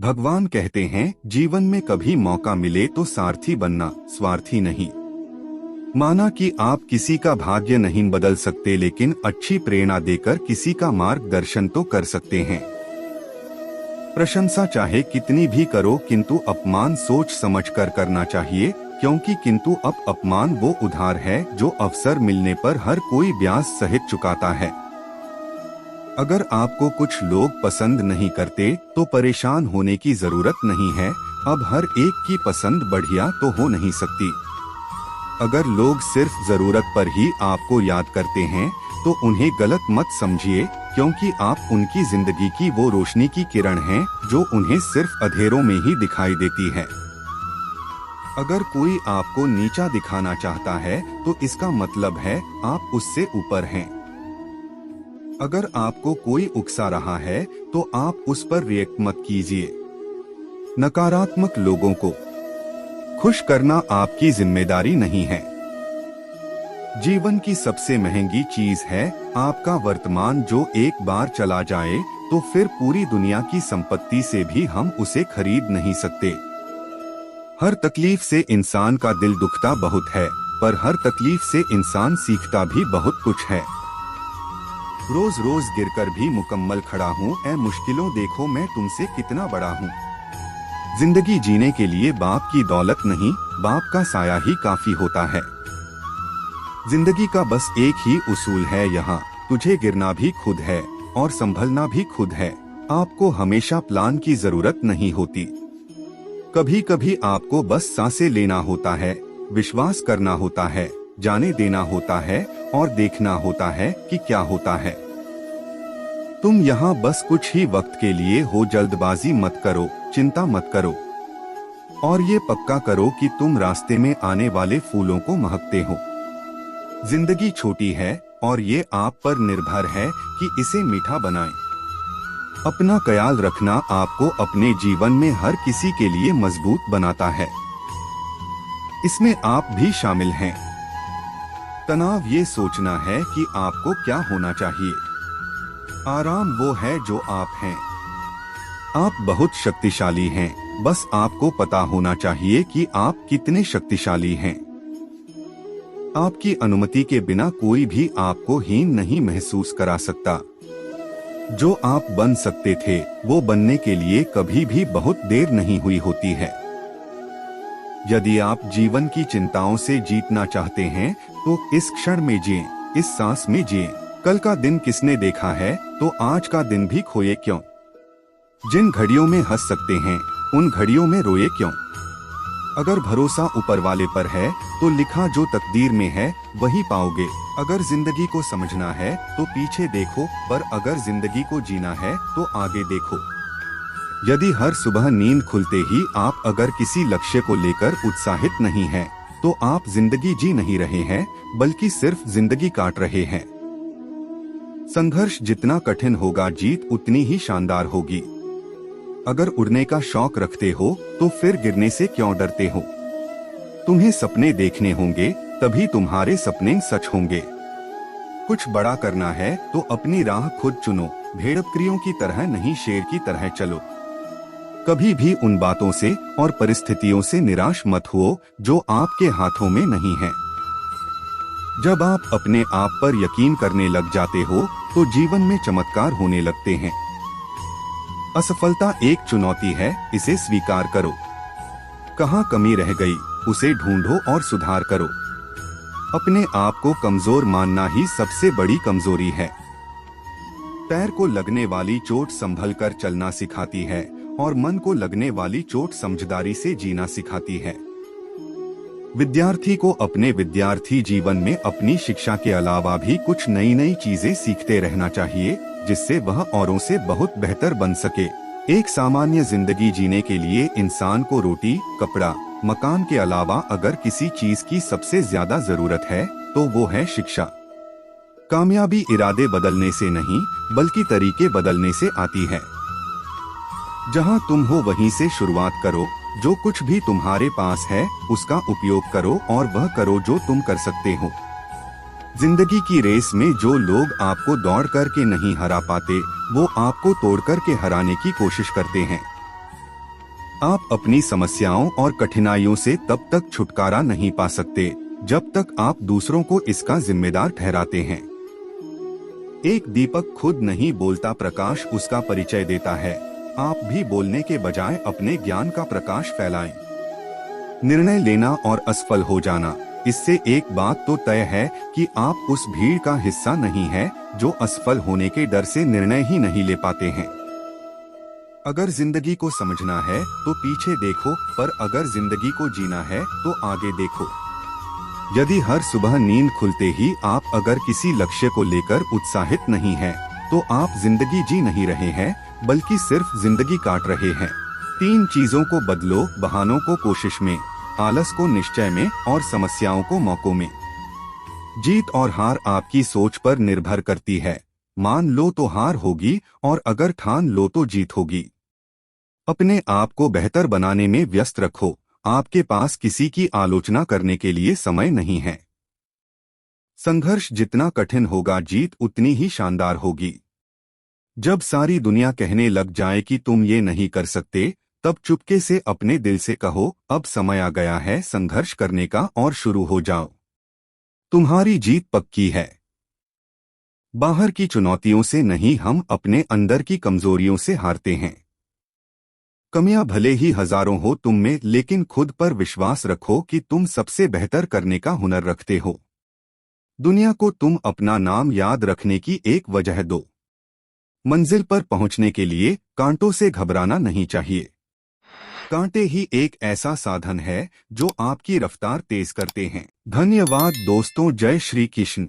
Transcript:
भगवान कहते हैं, जीवन में कभी मौका मिले तो सारथी बनना, स्वार्थी नहीं। माना कि आप किसी का भाग्य नहीं बदल सकते, लेकिन अच्छी प्रेरणा देकर किसी का मार्गदर्शन तो कर सकते हैं। प्रशंसा चाहे कितनी भी करो, किंतु अपमान सोच समझकर करना चाहिए, क्योंकि किंतु अपमान वो उधार है जो अवसर मिलने पर हर कोई ब्याज सहित चुकाता है। अगर आपको कुछ लोग पसंद नहीं करते तो परेशान होने की जरूरत नहीं है। अब हर एक की पसंद बढ़िया तो हो नहीं सकती। अगर लोग सिर्फ जरूरत पर ही आपको याद करते हैं तो उन्हें गलत मत समझिए, क्योंकि आप उनकी जिंदगी की वो रोशनी की किरण हैं जो उन्हें सिर्फ अंधेरों में ही दिखाई देती है। अगर कोई आपको नीचा दिखाना चाहता है तो इसका मतलब है आप उससे ऊपर हैं। अगर आपको कोई उकसा रहा है तो आप उस पर रिएक्ट मत कीजिए। नकारात्मक लोगों को खुश करना आपकी जिम्मेदारी नहीं है। जीवन की सबसे महंगी चीज है आपका वर्तमान, जो एक बार चला जाए तो फिर पूरी दुनिया की संपत्ति से भी हम उसे खरीद नहीं सकते। हर तकलीफ से इंसान का दिल दुखता बहुत है, पर हर तकलीफ से इंसान सीखता भी बहुत कुछ है। रोज रोज गिरकर भी मुकम्मल खड़ा हूँ, ऐ मुश्किलों देखो मैं तुमसे कितना बड़ा हूँ। जिंदगी जीने के लिए बाप की दौलत नहीं, बाप का साया ही काफी होता है। जिंदगी का बस एक ही उसूल है यहाँ, तुझे गिरना भी खुद है और संभलना भी खुद है। आपको हमेशा प्लान की जरूरत नहीं होती। कभी कभी आपको बस सांसें लेना होता है, विश्वास करना होता है, जाने देना होता है और देखना होता है कि क्या होता है। तुम यहाँ बस कुछ ही वक्त के लिए हो, जल्दबाजी मत करो, चिंता मत करो और ये पक्का करो कि तुम रास्ते में आने वाले फूलों को महकते हो। जिंदगी छोटी है और ये आप पर निर्भर है कि इसे मीठा बनाएं। अपना ख्याल रखना आपको अपने जीवन में हर किसी के लिए मजबूत बनाता है। इसमें आप भी शामिल हैं। तनाव ये सोचना है कि आपको क्या होना चाहिए। आराम वो है जो आप हैं। आप बहुत शक्तिशाली हैं, बस आपको पता होना चाहिए कि आप कितने शक्तिशाली हैं। आपकी अनुमति के बिना कोई भी आपको हीन नहीं महसूस करा सकता। जो आप बन सकते थे वो बनने के लिए कभी भी बहुत देर नहीं हुई होती है। यदि आप जीवन की चिंताओं से जीतना चाहते हैं तो इस क्षण में जिएं, इस सांस में जिएं। कल का दिन किसने देखा है, तो आज का दिन भी खोए क्यों। जिन घड़ियों में हंस सकते हैं उन घड़ियों में रोए क्यों। अगर भरोसा ऊपर वाले पर है तो लिखा जो तकदीर में है वही पाओगे। अगर जिंदगी को समझना है तो पीछे देखो, पर अगर जिंदगी को जीना है तो आगे देखो। यदि हर सुबह नींद खुलते ही आप अगर किसी लक्ष्य को लेकर उत्साहित नहीं हैं, तो आप जिंदगी जी नहीं रहे हैं, बल्कि सिर्फ जिंदगी काट रहे हैं। संघर्ष जितना कठिन होगा, जीत उतनी ही शानदार होगी। अगर उड़ने का शौक रखते हो तो फिर गिरने से क्यों डरते हो। तुम्हें सपने देखने होंगे, तभी तुम्हारे सपने सच होंगे। कुछ बड़ा करना है तो अपनी राह खुद चुनो, भेड़बकरियों की तरह नहीं, शेर की तरह चलो। कभी भी उन बातों से और परिस्थितियों से निराश मत हो जो आपके हाथों में नहीं है। जब आप अपने आप पर यकीन करने लग जाते हो तो जीवन में चमत्कार होने लगते हैं। असफलता एक चुनौती है, इसे स्वीकार करो। कहाँ कमी रह गई उसे ढूंढो और सुधार करो। अपने आप को कमजोर मानना ही सबसे बड़ी कमजोरी है। पैर को लगने वाली चोट संभल कर चलना सिखाती है और मन को लगने वाली चोट समझदारी से जीना सिखाती है। विद्यार्थी को अपने विद्यार्थी जीवन में अपनी शिक्षा के अलावा भी कुछ नई नई चीजें सीखते रहना चाहिए, जिससे वह औरों से बहुत बेहतर बन सके। एक सामान्य जिंदगी जीने के लिए इंसान को रोटी, कपड़ा, मकान के अलावा अगर किसी चीज की सबसे ज्यादा जरूरत है तो वो है शिक्षा। कामयाबी इरादे बदलने से नहीं, बल्कि तरीके बदलने से आती है। जहां तुम हो वहीं से शुरुआत करो। जो कुछ भी तुम्हारे पास है उसका उपयोग करो और वह करो जो तुम कर सकते हो। जिंदगी की रेस में जो लोग आपको दौड़ करके नहीं हरा पाते, वो आपको तोड़ करके हराने की कोशिश करते हैं। आप अपनी समस्याओं और कठिनाइयों से तब तक छुटकारा नहीं पा सकते जब तक आप दूसरों को इसका जिम्मेदार ठहराते हैं। एक दीपक खुद नहीं बोलता, प्रकाश उसका परिचय देता है। आप भी बोलने के बजाय अपने ज्ञान का प्रकाश फैलाएं। निर्णय लेना और असफल हो जाना, इससे एक बात तो तय है कि आप उस भीड़ का हिस्सा नहीं है जो असफल होने के डर से निर्णय ही नहीं ले पाते हैं। अगर जिंदगी को समझना है तो पीछे देखो, पर अगर जिंदगी को जीना है तो आगे देखो। यदि हर सुबह नींद खुलते ही आप अगर किसी लक्ष्य को लेकर उत्साहित नहीं हैं, तो आप जिंदगी जी नहीं रहे हैं, बल्कि सिर्फ जिंदगी काट रहे हैं। 3 चीजों को बदलो, बहानों को कोशिश में, आलस को निश्चय में और समस्याओं को मौकों में। जीत और हार आपकी सोच पर निर्भर करती है। मान लो तो हार होगी और अगर ठान लो तो जीत होगी। अपने आप को बेहतर बनाने में व्यस्त रखो। आपके पास किसी की आलोचना करने के लिए समय नहीं है। संघर्ष जितना कठिन होगा, जीत उतनी ही शानदार होगी। जब सारी दुनिया कहने लग जाए कि तुम ये नहीं कर सकते, तब चुपके से अपने दिल से कहो, अब समय आ गया है संघर्ष करने का और शुरू हो जाओ। तुम्हारी जीत पक्की है। बाहर की चुनौतियों से नहीं, हम अपने अंदर की कमजोरियों से हारते हैं। कमियां भले ही हजारों हो तुम में, लेकिन खुद पर विश्वास रखो कि तुम सबसे बेहतर करने का हुनर रखते हो। दुनिया को तुम अपना नाम याद रखने की एक वजह दो। मंजिल पर पहुंचने के लिए कांटों से घबराना नहीं चाहिए। कांटे ही एक ऐसा साधन है जो आपकी रफ्तार तेज करते हैं। धन्यवाद दोस्तों, जय श्री कृष्ण।